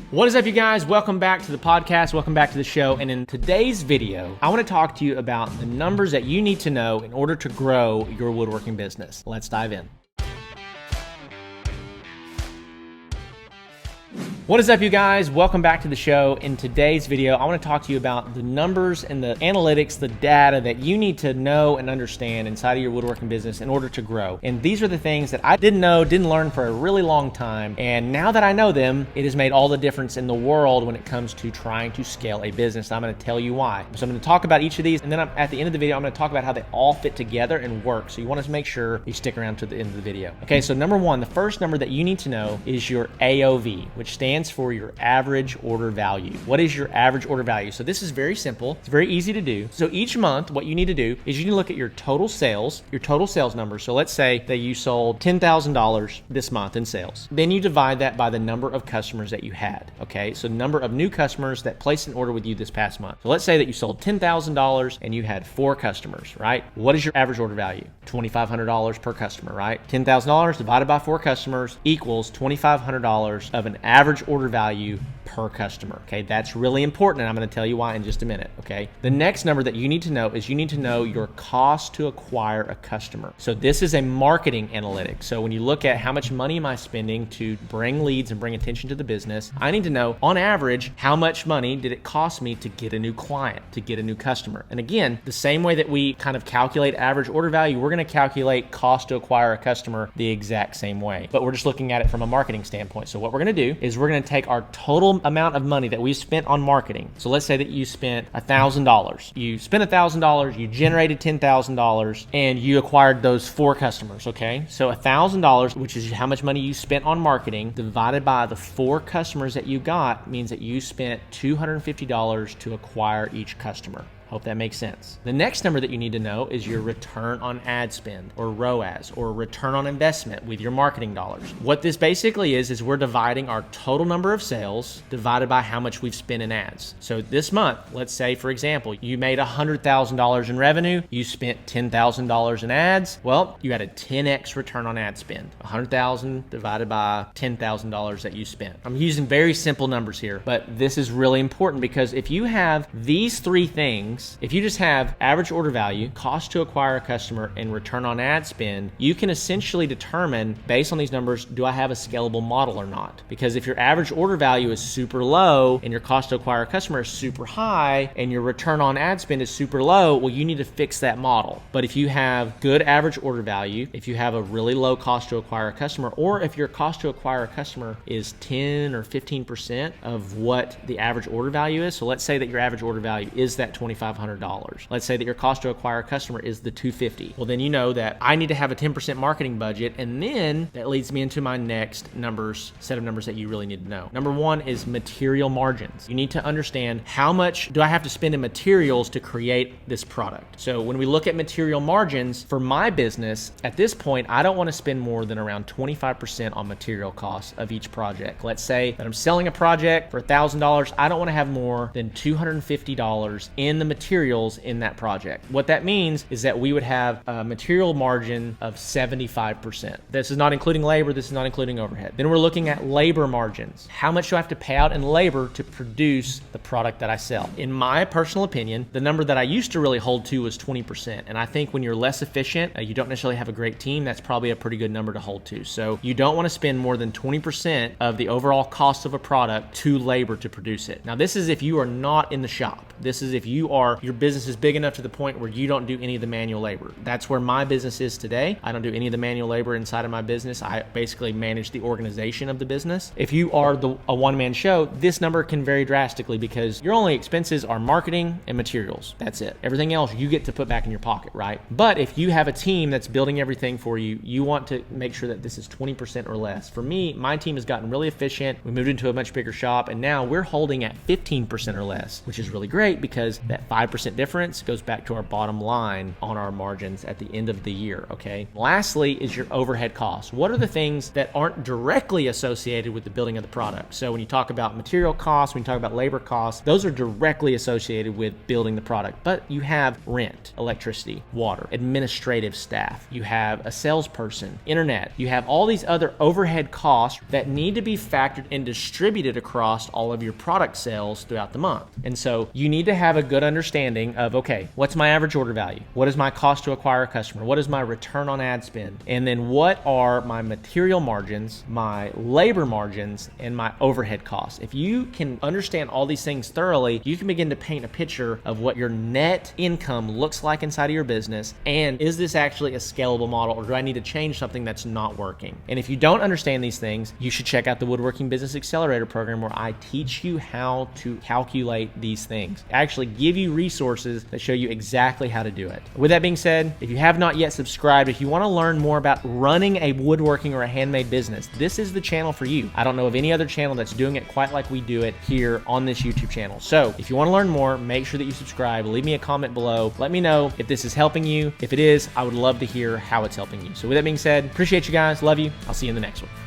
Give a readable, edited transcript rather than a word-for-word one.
What is up, you guys? Welcome back to the podcast. Welcome back to the show. And in today's video, I want to talk to you about the numbers that you need to know in order to grow your woodworking business. Let's dive in. What is up, you guys? Welcome back to the show. In today's video, I want to talk to you about the numbers and the analytics, the data that you need to know and understand inside of your woodworking business in order to grow. And these are the things that I didn't know, didn't learn for a really long time. And now that I know them, it has made all the difference in the world when it comes to trying to scale a business. I'm going to tell you why. So I'm going to talk about each of these, and then at the end of the video, I'm going to talk about how they all fit together and work. So you want to make sure you stick around to the end of the video. Okay, so number one, the first number that you need to know is your AOV, which stands for your average order value. What is your average order value? So this is very simple. It's very easy to do. So each month, what you need to do is you need to look at your total sales number. So let's say that you sold $10,000 this month in sales. Then you divide that by the number of customers that you had. Okay, so number of new customers that placed an order with you this past month. So let's say that you sold $10,000 and you had 4 customers, right? What is your average order value? $2,500 per customer, right? $10,000 divided by 4 customers equals $2,500 of an average order value per customer. Okay, that's really important, and I'm going to tell you why in just a minute. Okay, the next number that you need to know is you need to know your cost to acquire a customer. So this is a marketing analytic. So when you look at how much money am I spending to bring leads and bring attention to the business, I need to know on average how much money did it cost me to get a new client, to get a new customer. And again, the same way that we kind of calculate average order value, we're going to calculate cost to acquire a customer the exact same way, but we're just looking at it from a marketing standpoint. So what we're going to do is we're going to take our total amount of money that we spent on marketing. So let's say that you spent $1,000. You spent $1,000, you generated $10,000, and you acquired those 4 customers, okay? So $1,000, which is how much money you spent on marketing, divided by the 4 customers that you got, means that you spent $250 to acquire each customer. Hope that makes sense. The next number that you need to know is your return on ad spend, or ROAS, or return on investment with your marketing dollars. What this basically is we're dividing our total number of sales divided by how much we've spent in ads. So this month, let's say, for example, you made $100,000 in revenue, you spent $10,000 in ads. Well, you had a 10x return on ad spend. $100,000 divided by $10,000 that you spent. I'm using very simple numbers here, but this is really important because if you have these 3 things, if you just have average order value, cost to acquire a customer, and return on ad spend, you can essentially determine, based on these numbers, do I have a scalable model or not? Because if your average order value is super low and your cost to acquire a customer is super high and your return on ad spend is super low, well, you need to fix that model. But if you have good average order value, if you have a really low cost to acquire a customer, or if your cost to acquire a customer is 10 or 15% of what the average order value is, so let's say that your average order value is that $2,500. Let's say that your cost to acquire a customer is the $250. Well, then you know that I need to have a 10% marketing budget, and then that leads me into my next set of numbers that you really need to know. Number 1 is material margins. You need to understand how much do I have to spend in materials to create this product. So when we look at material margins for my business, at this point, I don't want to spend more than around 25% on material costs of each project. Let's say that I'm selling a project for $1,000. I don't want to have more than $250 in the materials in that project. What that means is that we would have a material margin of 75%. This is not including labor, this is not including overhead. Then we're looking at labor margins. How much do I have to pay out in labor to produce the product that I sell? In my personal opinion, the number that I used to really hold to was 20%. And I think when you're less efficient, you don't necessarily have a great team, that's probably a pretty good number to hold to. So you don't want to spend more than 20% of the overall cost of a product to labor to produce it. Now, this is if you are not in the shop. This is if your business is big enough to the point where you don't do any of the manual labor. That's where my business is today. I don't do any of the manual labor inside of my business. I basically manage the organization of the business. If you are a one-man show, this number can vary drastically because your only expenses are marketing and materials. That's it. Everything else you get to put back in your pocket, right? But if you have a team that's building everything for you, you want to make sure that this is 20% or less. For me, my team has gotten really efficient. We moved into a much bigger shop, and now we're holding at 15% or less, which is really great because that 5% difference goes back to our bottom line on our margins at the end of the year, okay? Lastly is your overhead costs. What are the things that aren't directly associated with the building of the product? So when you talk about material costs, when you talk about labor costs, those are directly associated with building the product. But you have rent, electricity, water, administrative staff, you have a salesperson, internet, you have all these other overhead costs that need to be factored and distributed across all of your product sales throughout the month. And so you need to have a good understanding of, okay, what's my average order value? What is my cost to acquire a customer? What is my return on ad spend? And then what are my material margins, my labor margins, and my overhead costs? If you can understand all these things thoroughly, you can begin to paint a picture of what your net income looks like inside of your business. And is this actually a scalable model, or do I need to change something that's not working? And if you don't understand these things, you should check out the Woodworking Business Accelerator program, where I teach you how to calculate these things. I actually give you resources that show you exactly how to do it. With that being said, if you have not yet subscribed, if you want to learn more about running a woodworking or a handmade business, this is the channel for you. I don't know of any other channel that's doing it quite like we do it here on this YouTube channel. So if you want to learn more, make sure that you subscribe. Leave me a comment below. Let me know if this is helping you. If it is, I would love to hear how it's helping you. So with that being said, appreciate you guys. Love you. I'll see you in the next one.